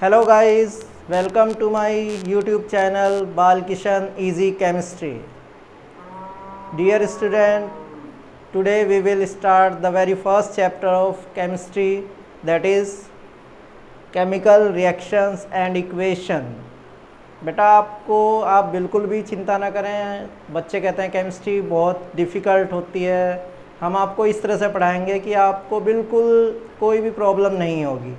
Hello guys, welcome to my YouTube channel Balkishan Easy Chemistry. Dear student, today we will start the very first chapter of chemistry, that is chemical reactions and equation. बेटा आप बिल्कुल भी चिंता ना करें। बच्चे कहते हैं केमिस्ट्री बहुत डिफ़िकल्ट होती है। हम आपको इस तरह से पढ़ाएंगे कि आपको बिल्कुल कोई भी प्रॉब्लम नहीं होगी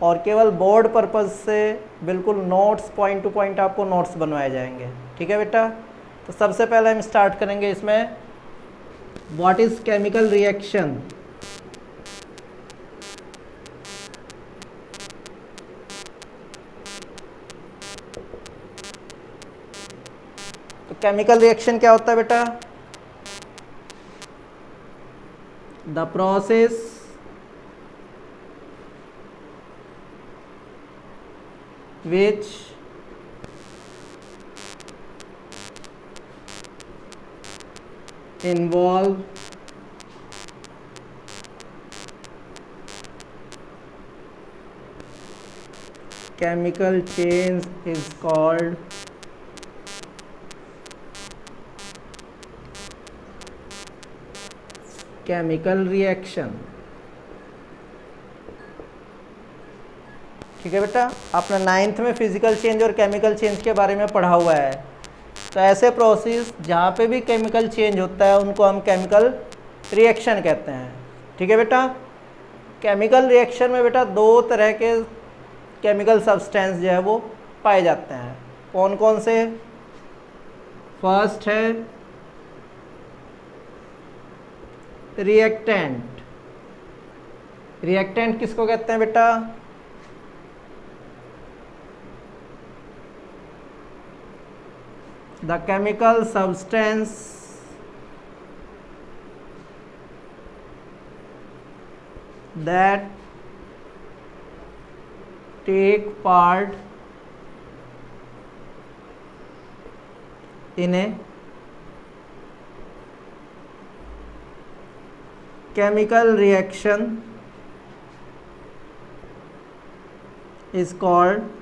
और केवल बोर्ड पर्पज़ से बिल्कुल नोट्स पॉइंट टू पॉइंट आपको नोट्स बनवाए जाएंगे। ठीक है बेटा, तो सबसे पहले हम स्टार्ट करेंगे इसमें व्हाट इज़ केमिकल रिएक्शन। तो केमिकल रिएक्शन क्या होता है बेटा? The process which involve chemical change is called chemical reaction। ठीक है बेटा, आपने 9th में फिजिकल चेंज और केमिकल चेंज के बारे में पढ़ा हुआ है। तो ऐसे प्रोसेस जहाँ पे भी केमिकल चेंज होता है उनको हम केमिकल रिएक्शन कहते हैं। ठीक है बेटा, केमिकल रिएक्शन में बेटा दो तरह के केमिकल सब्सटेंस जो है वो पाए जाते हैं। कौन कौन से? फर्स्ट है रिएक्टेंट। रिएक्टेंट किसको कहते हैं बेटा? The chemical substance that take part in a chemical reaction is called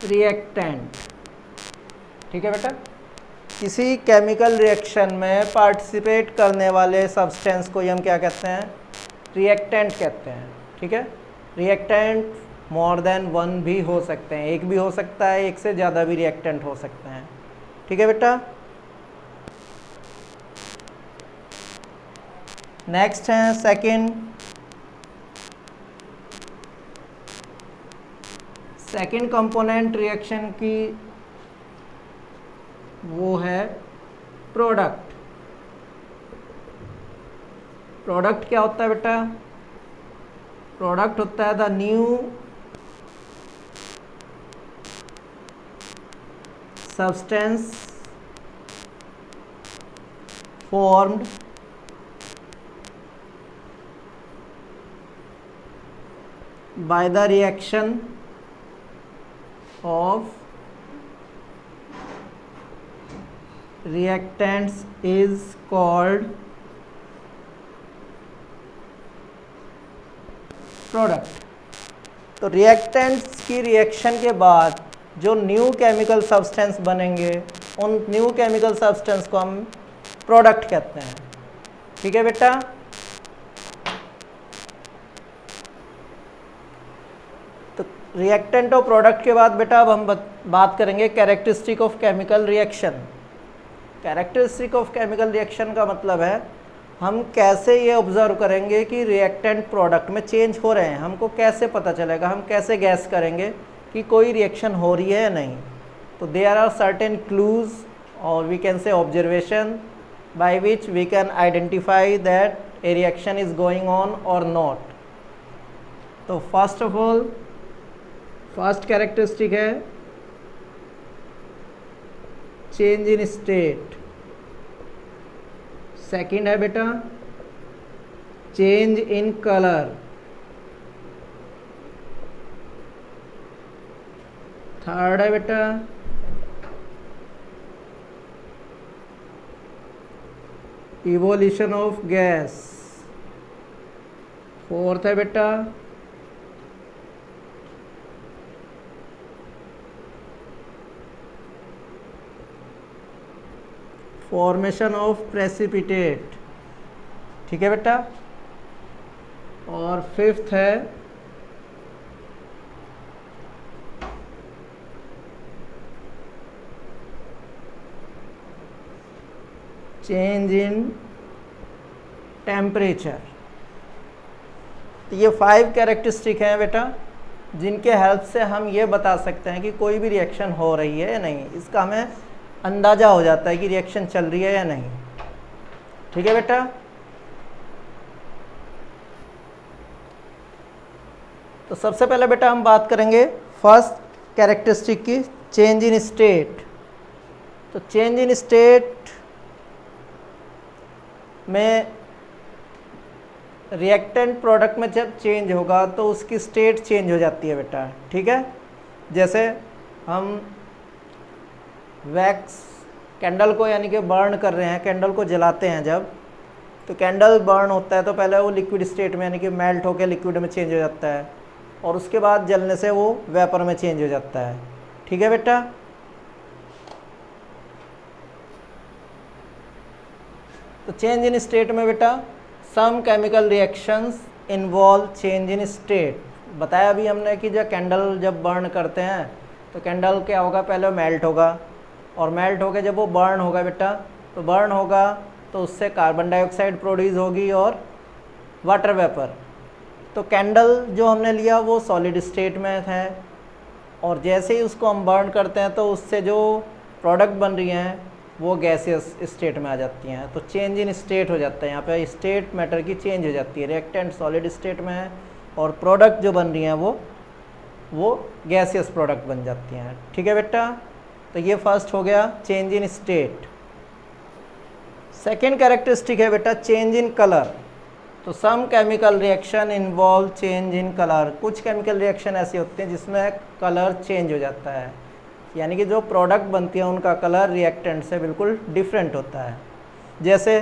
reactant. ठीक है बेटा, किसी केमिकल रिएक्शन में पार्टिसिपेट करने वाले सब्सटेंस को हम क्या कहते हैं? रिएक्टेंट कहते हैं। ठीक है, रिएक्टेंट मोर देन वन भी हो सकते हैं, एक भी हो सकता है, एक से ज़्यादा भी रिएक्टेंट हो सकते हैं। ठीक है बेटा, नेक्स्ट है सेकेंड कंपोनेंट रिएक्शन की, वो है प्रोडक्ट। प्रोडक्ट क्या होता है बेटा? प्रोडक्ट होता है the new substance formed by the reaction of reactants is called product। तो रिएक्टेंट्स की रिएक्शन के बाद जो न्यू केमिकल सब्सटेंस बनेंगे उन न्यू केमिकल सब्सटेंस को हम प्रोडक्ट कहते हैं। ठीक है बेटा, रिएक्टेंट और प्रोडक्ट के बाद बेटा अब हम बात करेंगे characteristic of chemical reaction. Characteristic of chemical reaction का मतलब है हम कैसे ये ऑब्जर्व करेंगे कि रिएक्टेंट प्रोडक्ट में चेंज हो रहे हैं। हमको कैसे पता चलेगा, हम कैसे गैस करेंगे कि कोई रिएक्शन हो रही है या नहीं? तो देयर आर सर्टेन क्लूज और we can say observation by which we can identify that a reaction is going on और नॉट। तो first of all first characteristic है चेंज इन स्टेट। सेकंड है बेटा चेंज इन कलर। थर्ड है बेटा evolution of gas। Fourth है बेटा फॉर्मेशन ऑफ प्रेसिपिटेट, ठीक है बेटा। और फिफ्थ है चेंज इन टेम्परेचर। तो ये 5 कैरेक्टरिस्टिक हैं बेटा, जिनके हेल्प से हम ये बता सकते हैं कि कोई भी रिएक्शन हो रही है या नहीं। इसका हमें अंदाज़ा हो जाता है कि रिएक्शन चल रही है या नहीं, ठीक है बेटा। तो सबसे पहले बेटा हम बात करेंगे फर्स्ट कैरेक्टरिस्टिक की, चेंज इन स्टेट। तो चेंज इन स्टेट में रिएक्टेंट प्रोडक्ट में जब चेंज होगा तो उसकी स्टेट चेंज हो जाती है बेटा, ठीक है। जैसे हम वैक्स कैंडल को यानी कि बर्न कर रहे हैं, कैंडल को जलाते हैं जब, तो कैंडल बर्न होता है तो पहले वो लिक्विड स्टेट में यानी कि मेल्ट होकर लिक्विड में चेंज हो जाता है, और उसके बाद जलने से वो वेपर में चेंज हो जाता है, ठीक है बेटा। तो चेंज इन स्टेट में बेटा some chemical reactions involve change in state. बताया अभी हमने कि जब कैंडल जब बर्न करते हैं तो कैंडल क्या होगा, पहले मेल्ट होगा, और मेल्ट होकर जब वो बर्न होगा बेटा, तो बर्न होगा तो उससे कार्बन डाइऑक्साइड प्रोड्यूस होगी और वाटर वेपर। तो कैंडल जो हमने लिया वो सॉलिड स्टेट में है, और जैसे ही उसको हम बर्न करते हैं तो उससे जो प्रोडक्ट बन रही हैं वो गैसियस स्टेट में आ जाती हैं। तो चेंज इन स्टेट हो जाता है, यहाँ पे स्टेट मैटर की चेंज हो जाती है। रिएक्टेंट सॉलिड स्टेट में है और प्रोडक्ट जो बन रही हैं वो गैसियस प्रोडक्ट बन जाती हैं, ठीक है बेटा। तो ये फर्स्ट हो गया change in state. Second characteristic है बेटा चेंज इन कलर। तो some chemical reaction involve change in colour. कुछ केमिकल रिएक्शन ऐसे होते हैं जिसमें कलर चेंज हो जाता है, यानी कि जो प्रोडक्ट बनती है उनका कलर रिएक्टेंट से बिल्कुल डिफरेंट होता है। जैसे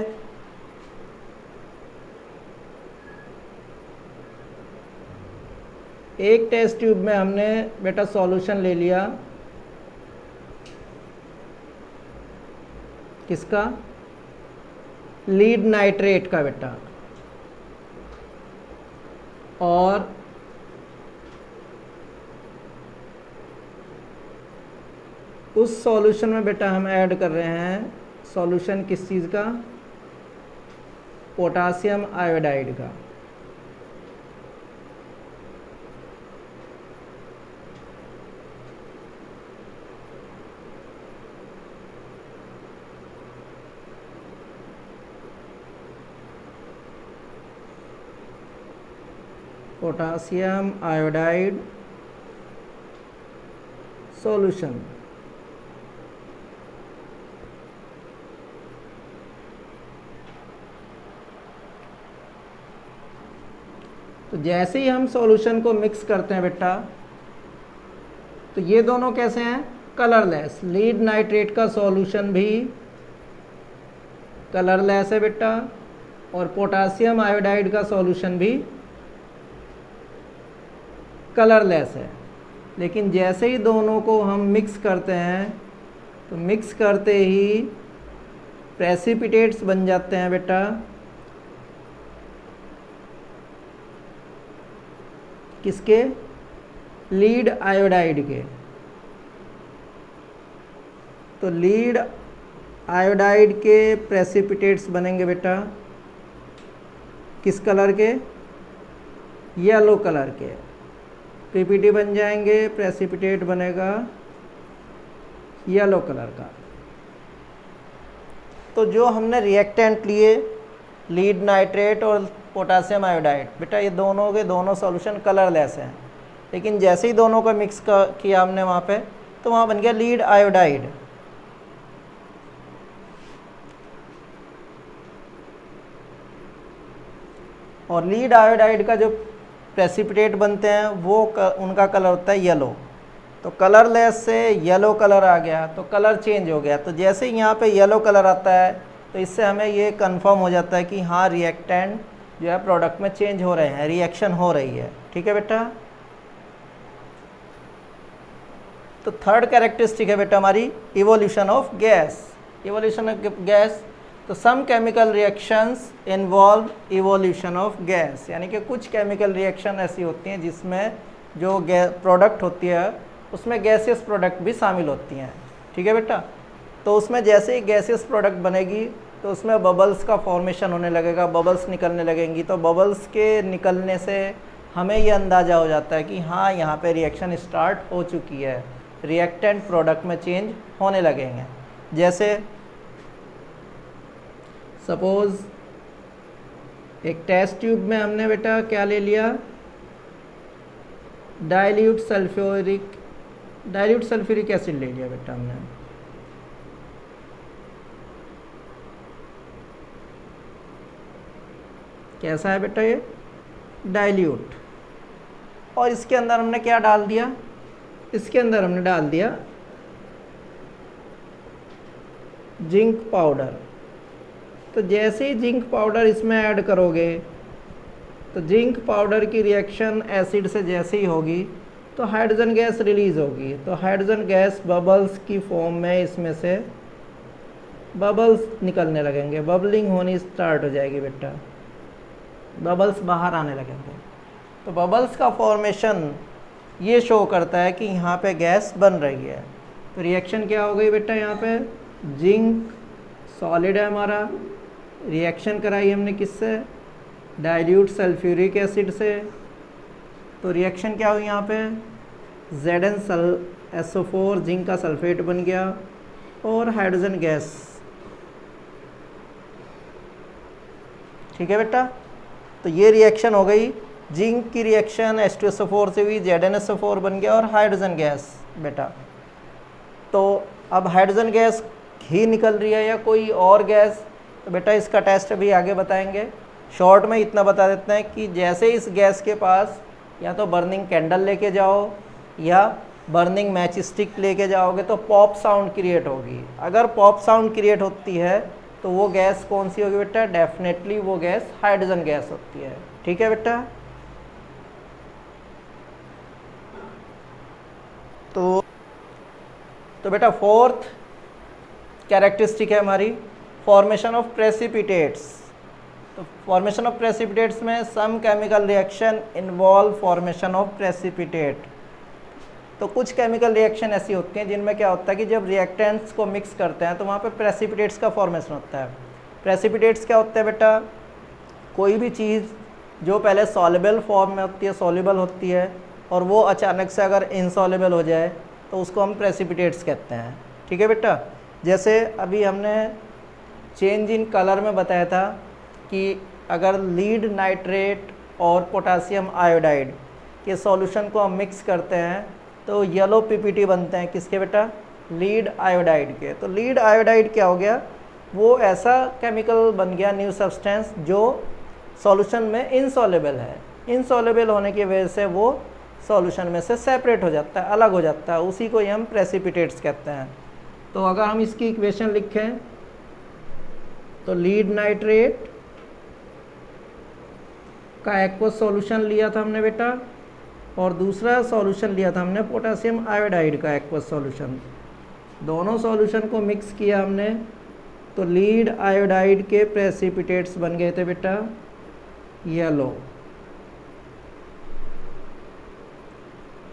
एक टेस्ट ट्यूब में हमने बेटा सॉल्यूशन ले लिया, किसका, लीड नाइट्रेट का बेटा, और उस सॉल्यूशन में बेटा हम ऐड कर रहे हैं सॉल्यूशन किस चीज़ का, पोटासियम आयोडाइड का। Potassium iodide solution. तो जैसे ही हम सॉल्यूशन को मिक्स करते हैं बेटा, तो ये दोनों कैसे हैं, कलरलेस। लीड नाइट्रेट का सॉल्यूशन भी कलरलेस है बेटा, और पोटासियम आयोडाइड का सॉल्यूशन भी कलरलेस है। लेकिन जैसे ही दोनों को हम मिक्स करते हैं तो मिक्स करते ही प्रेसिपिटेट्स बन जाते हैं बेटा, किसके, लीड आयोडाइड के। तो लीड आयोडाइड के प्रेसिपिटेट्स बनेंगे बेटा किस कलर के, येलो कलर के। पीपीटी बन जाएंगे, प्रेसिपिटेट बनेगा येलो कलर का। तो जो हमने रिएक्टेंट लिए लीड नाइट्रेट और पोटासियम आयोडाइड, बेटा ये दोनों के दोनों सॉल्यूशन कलरलेस हैं, लेकिन जैसे ही दोनों को मिक्स किया हमने वहाँ पे, तो वहाँ बन गया लीड आयोडाइड। और लीड आयोडाइड का जो प्रेसिपिटेट बनते हैं वो उनका कलर होता है येलो। तो कलरलेस से येलो कलर आ गया, तो कलर चेंज हो गया। तो जैसे ही यहाँ पे येलो कलर आता है तो इससे हमें ये कंफर्म हो जाता है कि हाँ रिएक्टेंट जो है प्रोडक्ट में चेंज हो रहे हैं, रिएक्शन हो रही है। ठीक है बेटा। तो थर्ड कैरेक्टरिस्टिक है बेटा हमारी evolution of gas. Evolution of gas, तो some chemical reactions involve evolution of gas, यानी कि कुछ केमिकल रिएक्शन ऐसी होती हैं जिसमें जो प्रोडक्ट होती है उसमें गैसियस प्रोडक्ट भी शामिल होती हैं। ठीक है बेटा। तो उसमें जैसे ही गैसियस प्रोडक्ट बनेगी तो उसमें बबल्स का फॉर्मेशन होने लगेगा, बबल्स निकलने लगेंगी। तो बबल्स के निकलने से हमें ये अंदाज़ा हो जाता है कि हाँ यहाँ पे रिएक्शन स्टार्ट हो चुकी है, रिएक्टेंट प्रोडक्ट में चेंज होने लगेंगे। जैसे सपोज़ एक टेस्ट ट्यूब में हमने बेटा क्या ले लिया, डाइल्यूट सल्फ्यूरिक एसिड ले लिया बेटा हमने। कैसा है बेटा ये, डाइल्यूट। और इसके अंदर हमने क्या डाल दिया, इसके अंदर हमने डाल दिया जिंक पाउडर। तो जैसे ही जिंक पाउडर इसमें ऐड करोगे तो जिंक पाउडर की रिएक्शन एसिड से जैसे ही होगी तो हाइड्रोजन गैस रिलीज़ होगी। तो हाइड्रोजन गैस बबल्स की फॉर्म में इसमें से बबल्स निकलने लगेंगे, बबलिंग होनी स्टार्ट हो जाएगी बेटा, बबल्स बाहर आने लगेंगे। तो बबल्स का फॉर्मेशन ये शो करता है कि यहाँ पे गैस बन रही है। तो रिएक्शन क्या हो गई बेटा, यहाँ पे जिंक सॉलिड है हमारा, रिएक्शन कराई हमने किससे, डाइल्यूट सल्फ्यूरिक एसिड से। तो रिएक्शन क्या हुई यहाँ पे, ZnSO4 जिंक का सल्फेट बन गया और हाइड्रोजन गैस। ठीक है बेटा। तो ये रिएक्शन हो गई, जिंक की रिएक्शन H2SO4 से हुई, ZnSO4 बन गया और हाइड्रोजन गैस बेटा। तो अब हाइड्रोजन गैस ही निकल रही है या कोई और गैस, तो बेटा इसका टेस्ट अभी आगे बताएंगे। शॉर्ट में इतना बता देते हैं कि जैसे इस गैस के पास या तो बर्निंग कैंडल लेके जाओ या बर्निंग मैच स्टिक लेके जाओगे तो पॉप साउंड क्रिएट होगी। अगर पॉप साउंड क्रिएट होती है तो वो गैस कौन सी होगी बेटा, डेफिनेटली वो गैस हाइड्रोजन गैस होती है। ठीक है बेटा। तो बेटा फोर्थ कैरेक्टरिस्टिक है हमारी फॉर्मेशन ऑफ प्रेसिपिटेट्स। तो फॉर्मेशन ऑफ प्रेसिपिटेट्स में some chemical reaction involve formation of precipitate. तो कुछ केमिकल रिएक्शन ऐसी होती हैं जिनमें क्या होता है कि जब रिएक्टेंट्स को मिक्स करते हैं तो वहाँ पे प्रेसिपिटेट्स का फॉर्मेशन होता है। प्रेसिपिटेट्स क्या होते हैं बेटा, कोई भी चीज़ जो पहले सॉल्युबल फॉर्म में होती है, सॉल्युबल होती है, और वो अचानक से अगर इनसॉल्युबल हो जाए तो उसको हम प्रेसिपिटेट्स कहते हैं। ठीक है बेटा। जैसे अभी हमने चेंज इन कलर में बताया था कि अगर लीड नाइट्रेट और पोटासियम आयोडाइड के सॉल्यूशन को हम मिक्स करते हैं तो येलो पीपीटी बनते हैं, किसके बेटा, लीड आयोडाइड के। तो लीड आयोडाइड क्या हो गया, वो ऐसा केमिकल बन गया, न्यू सब्सटेंस, जो सॉल्यूशन में इनसॉल्युबल है। इनसॉल्युबल होने की वजह से वो सॉल्यूशन में से सेपरेट हो जाता है, अलग हो जाता है, उसी को ही हम प्रेसिपिटेट्स कहते हैं। तो अगर हम इसकी इक्वेशन लिखें तो लीड नाइट्रेट का एक्वस सॉल्यूशन लिया था हमने बेटा, और दूसरा सॉल्यूशन लिया था हमने पोटासियम आयोडाइड का एक्वस सॉल्यूशन। दोनों सॉल्यूशन को मिक्स किया हमने तो लीड आयोडाइड के प्रेसिपिटेट्स बन गए थे बेटा येलो,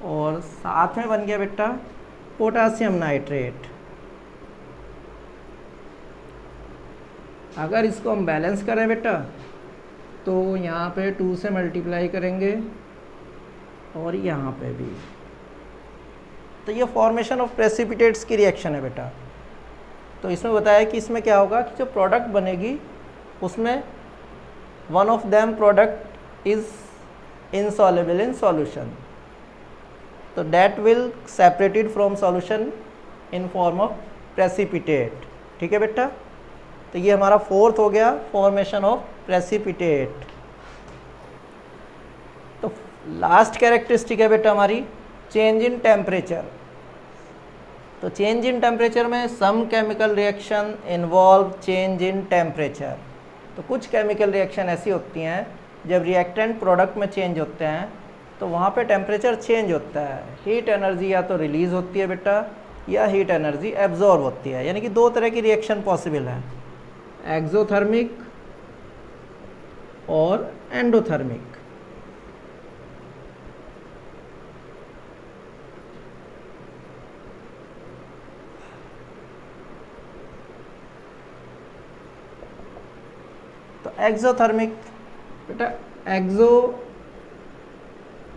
और साथ में बन गया बेटा पोटासियम नाइट्रेट। अगर इसको हम बैलेंस करें बेटा तो यहाँ पे 2 से मल्टीप्लाई करेंगे और यहाँ पे भी। तो ये फॉर्मेशन ऑफ प्रेसिपिटेट्स की रिएक्शन है बेटा। तो इसमें बताया कि इसमें क्या होगा कि जो प्रोडक्ट बनेगी उसमें one of them product is insoluble in solution, तो that will separated from solution in form of precipitate. ठीक है बेटा। तो ये हमारा फोर्थ हो गया, फॉर्मेशन ऑफ प्रेसिपिटेट। तो लास्ट कैरेक्टरिस्टिक है बेटा हमारी चेंज इन टेम्परेचर। तो चेंज इन टेम्परेचर में some chemical reaction involve change in temperature. तो कुछ केमिकल रिएक्शन ऐसी होती हैं जब रिएक्टेंट प्रोडक्ट में चेंज होते हैं तो वहाँ पे टेम्परेचर चेंज होता है, हीट एनर्जी या तो रिलीज़ होती है बेटा या हीट एनर्जी एब्जॉर्ब होती है। यानी कि दो तरह की रिएक्शन पॉसिबल है, एक्सोथर्मिक और एंडोथर्मिक। तो एक्सोथर्मिक बेटा, एक्सो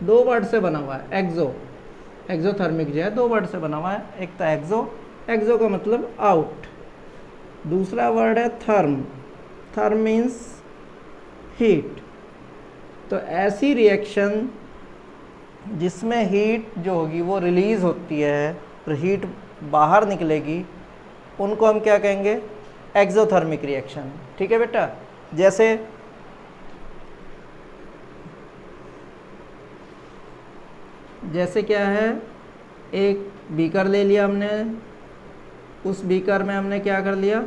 दो वर्ड से बना हुआ है, एक्सोथर्मिक जो है दो वर्ड से बना हुआ है। एक तो एक्सो का मतलब आउट, दूसरा वर्ड है थर्म मीन्स हीट। तो ऐसी रिएक्शन जिसमें हीट जो होगी वो रिलीज़ होती है और हीट बाहर निकलेगी, उनको हम क्या कहेंगे, एक्सोथर्मिक रिएक्शन। ठीक है बेटा, जैसे क्या है, एक बीकर ले लिया हमने, उस बीकर में हमने क्या कर लिया,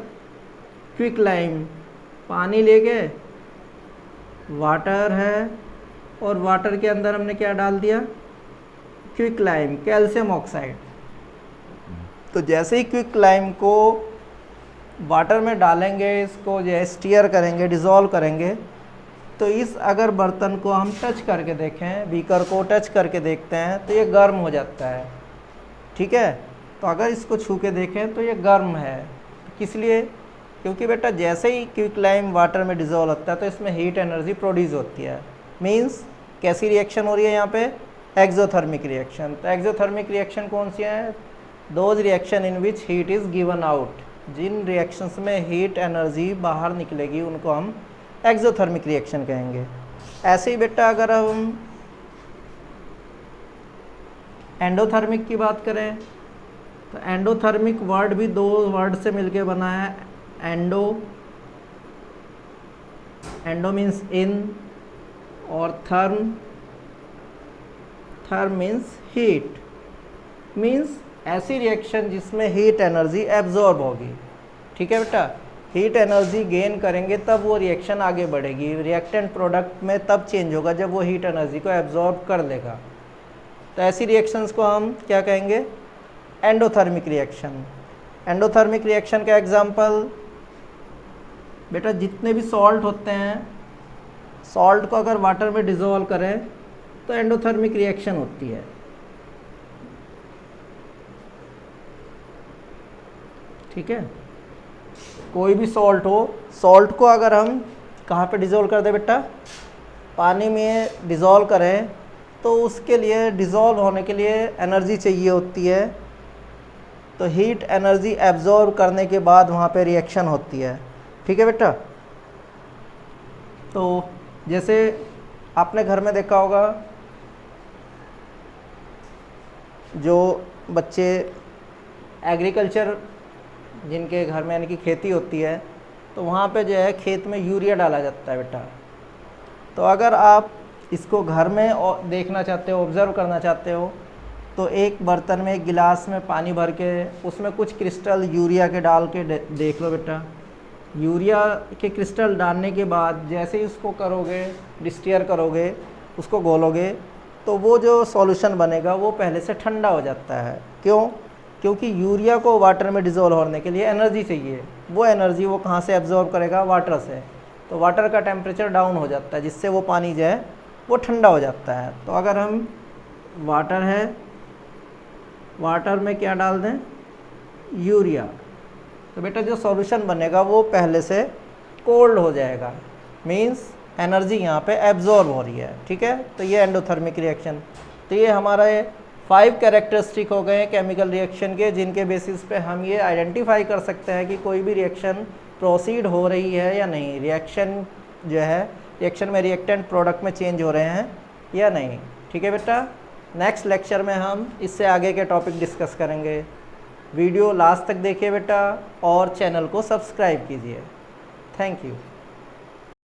क्विक लाइम पानी लेके, वाटर है और वाटर के अंदर हमने क्या डाल दिया, क्विक लाइम, कैल्शियम ऑक्साइड। तो जैसे ही क्विक लाइम को वाटर में डालेंगे, इसको जो है स्टीयर करेंगे, डिज़ोल्व करेंगे, तो इस अगर बर्तन को हम टच करके देखें, बीकर को टच करके देखते हैं तो ये गर्म हो जाता है। ठीक है, तो अगर इसको छू के देखें तो ये गर्म है। किस लिए, क्योंकि बेटा जैसे ही क्विक लाइम वाटर में डिज़ोल्व होता है तो इसमें हीट एनर्जी प्रोड्यूस होती है। मींस कैसी रिएक्शन हो रही है यहाँ पे, एक्सोथर्मिक रिएक्शन। तो एक्सोथर्मिक रिएक्शन कौन सी है, those reaction in which heat is given out. जिन रिएक्शंस में हीट एनर्जी बाहर निकलेगी उनको हम एक्सोथर्मिक रिएक्शन कहेंगे। ऐसे ही बेटा अगर हम एंडोथर्मिक की बात करें तो एंडोथर्मिक वर्ड भी दो वर्ड से मिलके बना है, एंडो मीन्स इन और थर्म मीन्स हीट। मीन्स ऐसी रिएक्शन जिसमें हीट एनर्जी एब्जॉर्ब होगी। ठीक है बेटा, हीट एनर्जी गेन करेंगे तब वो रिएक्शन आगे बढ़ेगी, रिएक्टेंट प्रोडक्ट में तब चेंज होगा जब वो हीट एनर्जी को एब्जॉर्ब कर लेगा। तो ऐसी रिएक्शंस को हम क्या कहेंगे, एंडोथर्मिक रिएक्शन। एंडोथर्मिक रिएक्शन का एग्जांपल बेटा, जितने भी सॉल्ट होते हैं, सॉल्ट को अगर वाटर में डिज़ोल्व करें तो एंडोथर्मिक रिएक्शन होती है। ठीक है, कोई भी सॉल्ट हो, सॉल्ट को अगर हम कहाँ पे डिज़ोल्व कर दें बेटा, पानी में डिज़ोल्व करें तो उसके लिए डिज़ोल्व होने के लिए एनर्जी चाहिए होती है। तो हीट एनर्जी एब्जॉर्ब करने के बाद वहाँ पे रिएक्शन होती है। ठीक है बेटा, तो जैसे आपने घर में देखा होगा, जो बच्चे एग्रीकल्चर जिनके घर में यानी कि खेती होती है, तो वहाँ पे जो है खेत में यूरिया डाला जाता है बेटा। तो अगर आप इसको घर में देखना चाहते हो, ऑब्ज़र्व करना चाहते हो, तो एक बर्तन में, एक गिलास में पानी भर के उसमें कुछ क्रिस्टल यूरिया के डाल के देख लो बेटा। यूरिया के क्रिस्टल डालने के बाद जैसे ही उसको करोगे, डिस्टियर करोगे, उसको घोलोगे, तो वो जो सॉल्यूशन बनेगा वो पहले से ठंडा हो जाता है। क्यों, क्योंकि यूरिया को वाटर में डिज़ोल्व होने के लिए एनर्जी चाहिए। वो एनर्जी वो कहाँ से एब्जॉर्ब करेगा, वाटर से। तो वाटर का टेम्परेचर डाउन हो जाता है, जिससे वो पानी जो है वो ठंडा हो जाता है। तो अगर हम वाटर है, वाटर में क्या डाल दें, यूरिया, तो बेटा जो सॉल्यूशन बनेगा वो पहले से कोल्ड हो जाएगा। मींस एनर्जी यहाँ पे एब्जॉर्ब हो रही है। ठीक है, तो ये एंडोथर्मिक रिएक्शन। तो ये हमारा 5 कैरेक्टरिस्टिक हो गए केमिकल रिएक्शन के, जिनके बेसिस पे हम ये आइडेंटिफाई कर सकते हैं कि कोई भी रिएक्शन प्रोसीड हो रही है या नहीं, रिएक्शन जो है, रिएक्शन में रिएक्टेंट प्रोडक्ट में चेंज हो रहे हैं या नहीं। ठीक है बेटा, नेक्स्ट लेक्चर में हम इससे आगे के टॉपिक डिस्कस करेंगे। वीडियो लास्ट तक देखिए बेटा और चैनल को सब्सक्राइब कीजिए। Thank you.